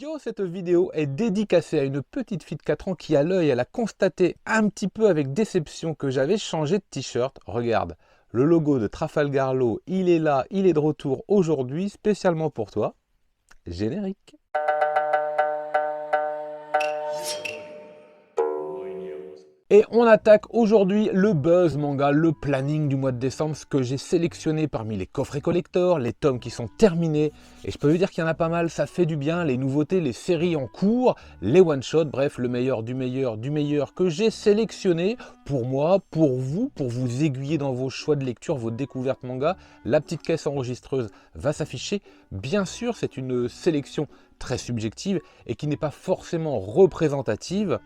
Yo, cette vidéo est dédicacée à une petite fille de 4 ans qui, à l'œil, elle a constaté un petit peu avec déception que j'avais changé de t-shirt. Regarde, le logo de Trafalgar Law, il est là, il est de retour aujourd'hui, spécialement pour toi. Générique. Et on attaque aujourd'hui le buzz manga, le planning du mois de décembre, ce que j'ai sélectionné parmi les coffrets collector, les tomes qui sont terminés. Et je peux vous dire qu'il y en a pas mal, ça fait du bien, les nouveautés, les séries en cours, les one-shots, bref, le meilleur du meilleur que j'ai sélectionné pour moi, pour vous aiguiller dans vos choix de lecture, vos découvertes manga. La petite caisse enregistreuse va s'afficher. Bien sûr, c'est une sélection très subjective et qui n'est pas forcément représentative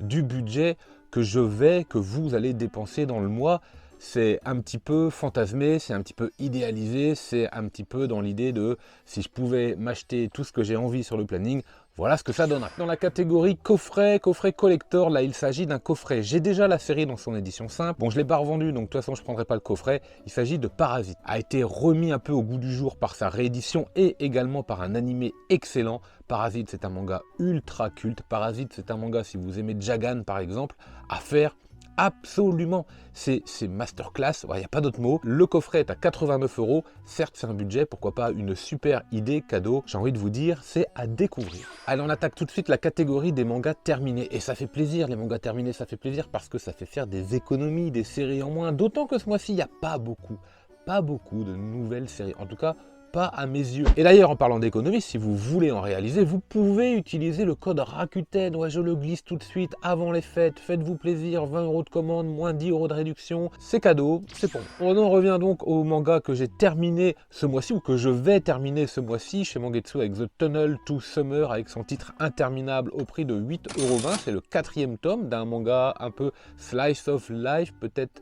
du budget que vous allez dépenser dans le mois. C'est un petit peu fantasmé, c'est un petit peu idéalisé, c'est un petit peu dans l'idée de si je pouvais m'acheter tout ce que j'ai envie sur le planning, voilà ce que ça donnerait. Dans la catégorie coffret collector, là il s'agit d'un coffret. J'ai déjà la série dans son édition simple. Bon, je ne l'ai pas revendu, donc de toute façon je ne prendrai pas le coffret. Il s'agit de Parasite. A été remis un peu au goût du jour par sa réédition et également par un animé excellent. Parasite, c'est un manga ultra culte. Parasite, c'est un manga, si vous aimez Jagan par exemple, à faire absolument. C'est masterclass, il n'y a pas d'autre mot. Le coffret est à 89 €. Certes, c'est un budget, pourquoi pas une super idée cadeau. J'ai envie de vous dire, c'est à découvrir. Allez, on attaque tout de suite la catégorie des mangas terminés. Et ça fait plaisir, les mangas terminés, ça fait plaisir parce que ça fait faire des économies, des séries en moins. D'autant que ce mois-ci, il n'y a pas beaucoup de nouvelles séries. En tout cas, pas à mes yeux. Et d'ailleurs, en parlant d'économie, si vous voulez en réaliser, vous pouvez utiliser le code Rakuten. Ouais, je le glisse tout de suite avant les fêtes. Faites-vous plaisir, 20 € de commande, moins 10 € de réduction. C'est cadeau, c'est bon. On en revient donc au manga que j'ai terminé ce mois-ci, ou que je vais terminer ce mois-ci, chez Mangetsu, avec The Tunnel to Summer, avec son titre interminable au prix de 8,20 €. C'est le 4e tome d'un manga un peu slice of life, peut-être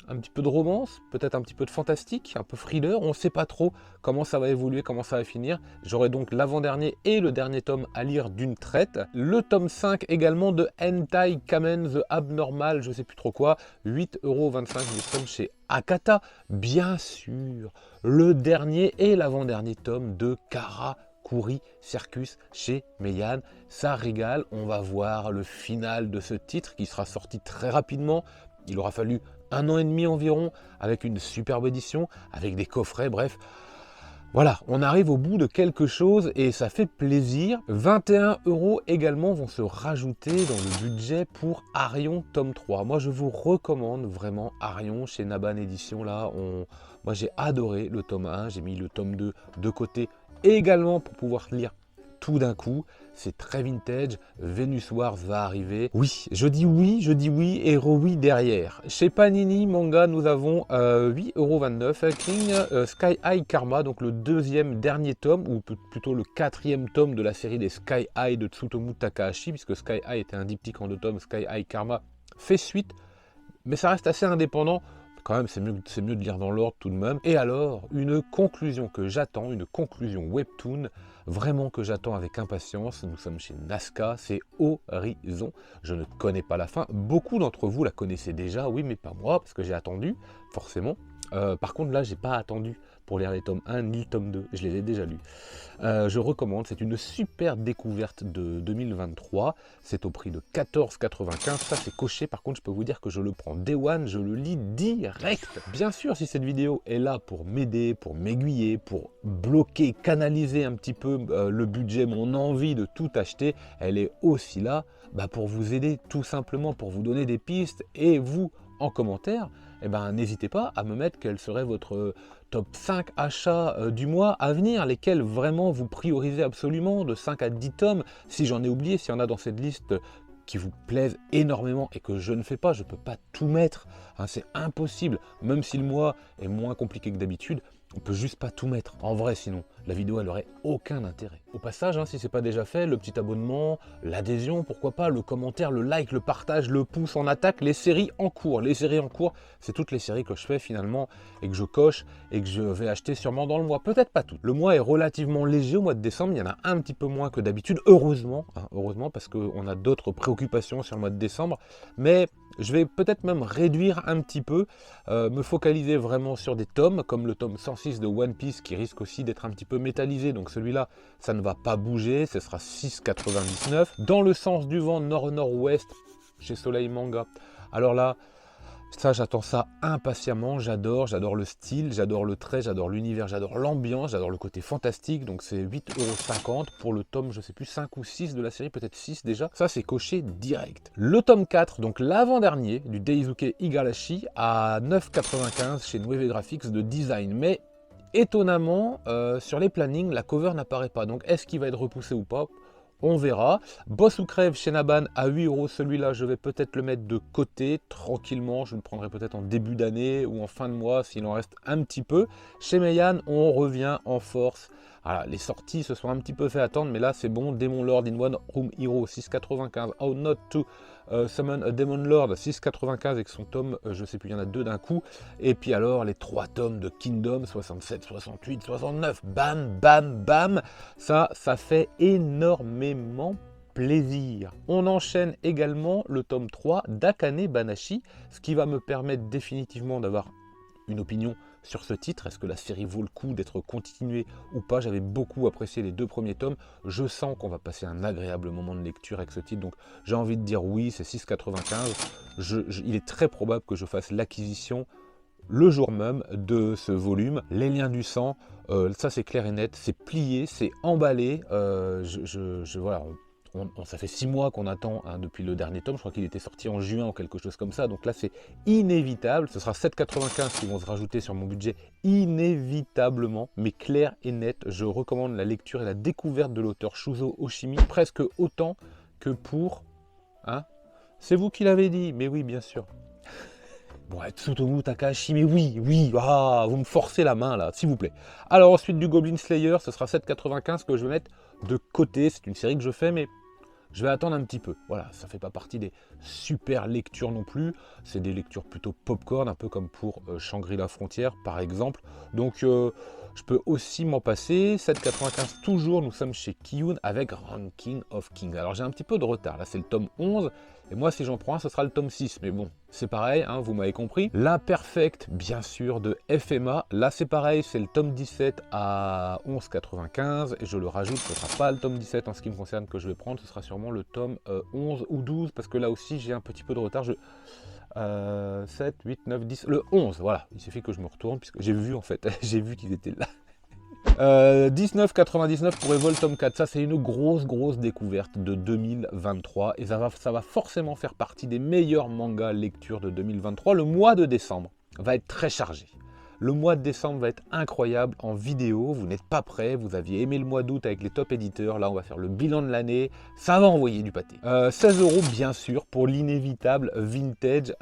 un petit peu de romance, peut-être un petit peu de fantastique, un peu thriller, on ne sait pas trop comment ça va évoluer, comment ça va finir. J'aurai donc l'avant-dernier et le dernier tome à lire d'une traite. Le tome 5 également de Hentai Kamen The Abnormal, je ne sais plus trop quoi, 8,25 € du tome chez Akata. Bien sûr, le dernier et l'avant-dernier tome de Karakuri Circus chez Meian. Ça régale, on va voir le final de ce titre qui sera sorti très rapidement. Il aura fallu 1 an et demi environ, avec une superbe édition, avec des coffrets, bref. Voilà, on arrive au bout de quelque chose et ça fait plaisir. 21 € également vont se rajouter dans le budget pour Arion tome 3. Moi, je vous recommande vraiment Arion chez Naban Édition. Là, moi, j'ai adoré le tome 1, j'ai mis le tome 2 de côté également pour pouvoir lire tout d'un coup. C'est très vintage, Venus Wars va arriver. Oui, je dis oui et oui derrière. Chez Panini Manga, nous avons 8,29 € King Sky High Karma, donc le deuxième dernier tome, ou plutôt le 4e tome de la série des Sky High de Tsutomu Takahashi, puisque Sky High était un diptyque en 2 tomes, Sky High Karma fait suite, mais ça reste assez indépendant. Quand même, c'est mieux de lire dans l'ordre tout de même. Et alors, une conclusion que j'attends, une conclusion webtoon, vraiment que j'attends avec impatience. Nous sommes chez Nazca, c'est Horizon. Je ne connais pas la fin. Beaucoup d'entre vous la connaissez déjà, oui, mais pas moi, parce que j'ai attendu, forcément. Par contre, là, j'ai pas attendu pour lire les tomes 1 ni le tome 2, je les ai déjà lus. Je recommande, c'est une super découverte de 2023, c'est au prix de 14,95 €, ça c'est coché. Par contre, je peux vous dire que je le prends day one, je le lis direct. Bien sûr, si cette vidéo est là pour m'aider, pour m'aiguiller, pour bloquer, canaliser un petit peu le budget, mon envie de tout acheter, elle est aussi là pour vous aider, tout simplement, pour vous donner des pistes. Et vous, en commentaire, n'hésitez pas à me mettre quel serait votre top 5 achats du mois à venir, lesquels vraiment vous priorisez absolument, de 5 à 10 tomes. Si j'en ai oublié, s'il y en a dans cette liste qui vous plaisent énormément et que je ne fais pas, je ne peux pas tout mettre, hein, c'est impossible. Même si le mois est moins compliqué que d'habitude, on peut juste pas tout mettre. En vrai, sinon, la vidéo, elle aurait aucun intérêt. Au passage, si c'est pas déjà fait, le petit abonnement, l'adhésion, pourquoi pas, le commentaire, le like, le partage, le pouce en attaque, les séries en cours. Les séries en cours, c'est toutes les séries que je fais finalement et que je coche et que je vais acheter sûrement dans le mois. Peut-être pas toutes. Le mois est relativement léger au mois de décembre. Il y en a un petit peu moins que d'habitude. Heureusement, heureusement, parce qu'on a d'autres préoccupations sur le mois de décembre. Mais je vais peut-être même réduire un petit peu, me focaliser vraiment sur des tomes, comme le tome 106 6 de One Piece qui risque aussi d'être un petit peu métallisé. Donc celui-là, ça ne va pas bouger, ce sera 6,99. Dans le sens du vent nord-nord-ouest, chez Soleil Manga. Alors là, ça, j'attends ça impatiemment, j'adore le style, j'adore le trait, j'adore l'univers, j'adore l'ambiance, j'adore le côté fantastique, donc c'est 8,50 € pour le tome, je sais plus, 5 ou 6 de la série, peut-être 6 déjà, ça c'est coché direct. Le tome 4, donc l'avant-dernier du Daisuke Igarashi à 9,95 chez Nueve Graphics de design, mais étonnamment, sur les plannings, la cover n'apparaît pas, donc est-ce qu'il va être repoussé ou pas ? On verra. Boss ou crève chez Naban à 8 €. Celui-là, je vais peut-être le mettre de côté tranquillement. Je le prendrai peut-être en début d'année ou en fin de mois s'il en reste un petit peu. Chez Meian, on revient en force. Voilà, les sorties se sont un petit peu fait attendre, mais là c'est bon. Demon Lord in One Room Hero 6,95. How Not to Summon a Demon Lord 6,95 avec son tome, je sais plus, il y en a 2 d'un coup. Et puis alors les 3 tomes de Kingdom 67, 68, 69. Bam, bam, bam. Ça fait énormément plaisir. On enchaîne également le tome 3 d'Akane Banashi, ce qui va me permettre définitivement d'avoir une opinion sur ce titre. Est-ce que la série vaut le coup d'être continuée ou pas? J'avais beaucoup apprécié les 2 premiers tomes. Je sens qu'on va passer un agréable moment de lecture avec ce titre. Donc j'ai envie de dire oui, c'est 6,95. Il est très probable que je fasse l'acquisition le jour même de ce volume. Les liens du sang, ça c'est clair et net. C'est plié, c'est emballé. Voilà. Ça fait 6 mois qu'on attend depuis le dernier tome, je crois qu'il était sorti en juin ou quelque chose comme ça, donc là c'est inévitable, ce sera 7,95 qui vont se rajouter sur mon budget, inévitablement, mais clair et net, je recommande la lecture et la découverte de l'auteur Shuzo Oshimi, presque autant que pour... Hein, c'est vous qui l'avez dit, mais oui bien sûr. Bon, Tsutomu Takahashi, mais oui, vous me forcez la main là, s'il vous plaît. Alors ensuite du Goblin Slayer, ce sera 7,95 que je vais mettre de côté, c'est une série que je fais, mais je vais attendre un petit peu. Voilà, ça ne fait pas partie des super lectures non plus. C'est des lectures plutôt popcorn, un peu comme pour Shangri-La Frontière, par exemple. Donc, je peux aussi m'en passer. 7,95 toujours, nous sommes chez Kiyun avec Ranking of Kings. Alors, j'ai un petit peu de retard. Là, c'est le tome 11. Et moi, si j'en prends un, ce sera le tome 6. Mais bon, c'est pareil, hein, vous m'avez compris. L'Imperfect, bien sûr, de FMA. Là, c'est pareil, c'est le tome 17 à 11,95. Et je le rajoute, ce ne sera pas le tome 17 en ce qui me concerne que je vais prendre. Ce sera sûrement le tome 11 ou 12. Parce que là aussi, j'ai un petit peu de retard. 7, 8, 9, 10, le 11, voilà. Il suffit que je me retourne, puisque j'ai vu en fait, j'ai vu qu'ils étaient là. 19,99 pour Evol tome 4, ça c'est une grosse découverte de 2023 et ça va forcément faire partie des meilleurs mangas lecture de 2023. Le mois de décembre va être très chargé. Le mois de décembre va être incroyable en vidéo, vous n'êtes pas prêts, vous aviez aimé le mois d'août avec les top éditeurs, là on va faire le bilan de l'année, ça va envoyer du pâté. 16 € bien sûr pour l'inévitable vintage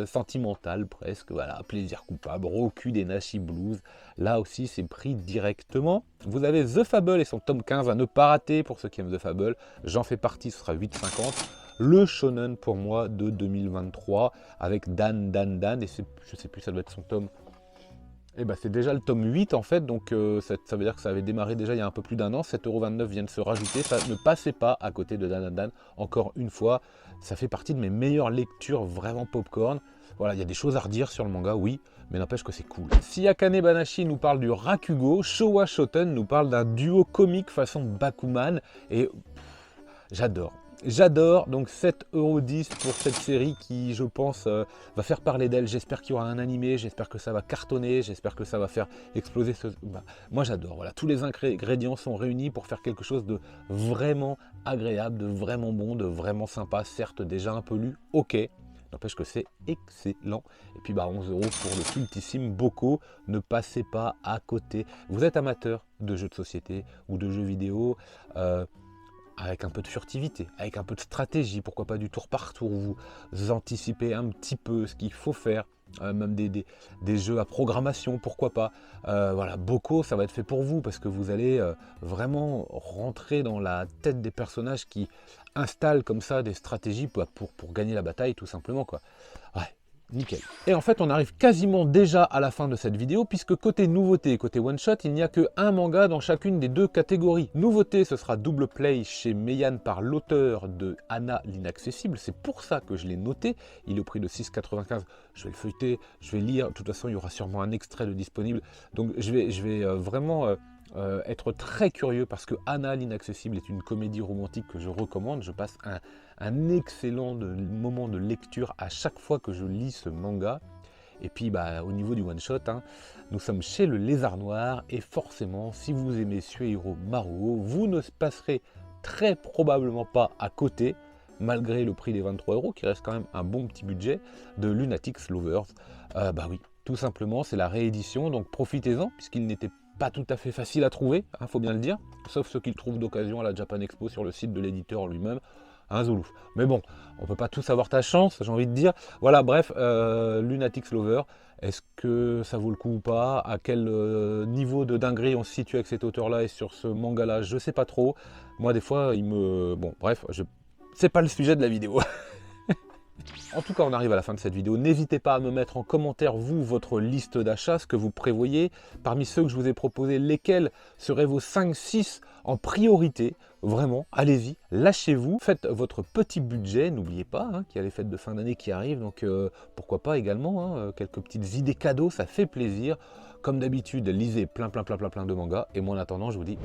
sentimental presque, voilà, plaisir coupable, Roku des Nashi Blues, là aussi c'est pris directement. Vous avez The Fable et son tome 15 à ne pas rater pour ceux qui aiment The Fable, j'en fais partie, ce sera 8,50. Le shonen pour moi de 2023 avec Dan, et je sais plus, ça doit être son tome. Et bah c'est déjà le tome 8 en fait, donc ça veut dire que ça avait démarré déjà il y a un peu plus d'un an, 7,29 € vient de se rajouter, ça ne passait pas à côté de Dan, encore une fois, ça fait partie de mes meilleures lectures vraiment popcorn. Voilà, il y a des choses à redire sur le manga, oui, mais n'empêche que c'est cool. Si Akane Banashi nous parle du Rakugo, Showa Shoten nous parle d'un duo comique façon Bakuman, et j'adore. J'adore, donc 7,10 € pour cette série qui, je pense, va faire parler d'elle. J'espère qu'il y aura un animé, j'espère que ça va cartonner, j'espère que ça va faire exploser ce... moi j'adore, voilà, tous les ingrédients sont réunis pour faire quelque chose de vraiment agréable, de vraiment bon, de vraiment sympa, certes déjà un peu lu, ok, n'empêche que c'est excellent. Et puis 11 € pour le cultissime Boko, ne passez pas à côté. Vous êtes amateur de jeux de société ou de jeux vidéo, avec un peu de furtivité, avec un peu de stratégie, pourquoi pas du tour par tour, vous anticipez un petit peu ce qu'il faut faire, même des jeux à programmation, pourquoi pas. Voilà, Boko, ça va être fait pour vous, parce que vous allez vraiment rentrer dans la tête des personnages qui installent comme ça des stratégies pour gagner la bataille, tout simplement, quoi. Ouais. nickel. Et en fait, on arrive quasiment déjà à la fin de cette vidéo, puisque côté nouveauté et côté one-shot, il n'y a que un manga dans chacune des deux catégories. Nouveauté, ce sera Double Play chez Meian par l'auteur de Anna l'Inaccessible. C'est pour ça que je l'ai noté. Il est au prix de 6,95. Je vais le feuilleter, je vais lire. De toute façon, il y aura sûrement un extrait de disponible. Donc, je vais vraiment... être très curieux parce que Anna l'Inaccessible est une comédie romantique que je recommande. Je passe un excellent moment de lecture à chaque fois que je lis ce manga. Et puis au niveau du one shot, nous sommes chez le Lézard Noir et forcément si vous aimez Suehiro Maruo, vous ne passerez très probablement pas à côté, malgré le prix des 23 € qui reste quand même un bon petit budget, de Lunatics Lovers. Oui, tout simplement c'est la réédition, donc profitez-en puisqu'il n'était pas tout à fait facile à trouver, faut bien le dire, sauf ceux qui le trouvent d'occasion à la Japan Expo sur le site de l'éditeur lui-même, Zoulouf. Mais bon, on peut pas tous avoir ta chance, j'ai envie de dire. Voilà, bref, Lunatics Lover, est-ce que ça vaut le coup ou pas? À quel niveau de dinguerie on se situe avec cet auteur-là et sur ce manga-là? Je sais pas trop. Moi, des fois, Bon, bref, c'est pas le sujet de la vidéo. En tout cas, on arrive à la fin de cette vidéo. N'hésitez pas à me mettre en commentaire, vous, votre liste d'achat, ce que vous prévoyez. Parmi ceux que je vous ai proposés, lesquels seraient vos 5-6 en priorité? Vraiment, allez-y, lâchez-vous. Faites votre petit budget, n'oubliez pas qu'il y a les fêtes de fin d'année qui arrivent. Donc, pourquoi pas également, quelques petites idées cadeaux, ça fait plaisir. Comme d'habitude, lisez plein de mangas. Et moi, en attendant, je vous dis...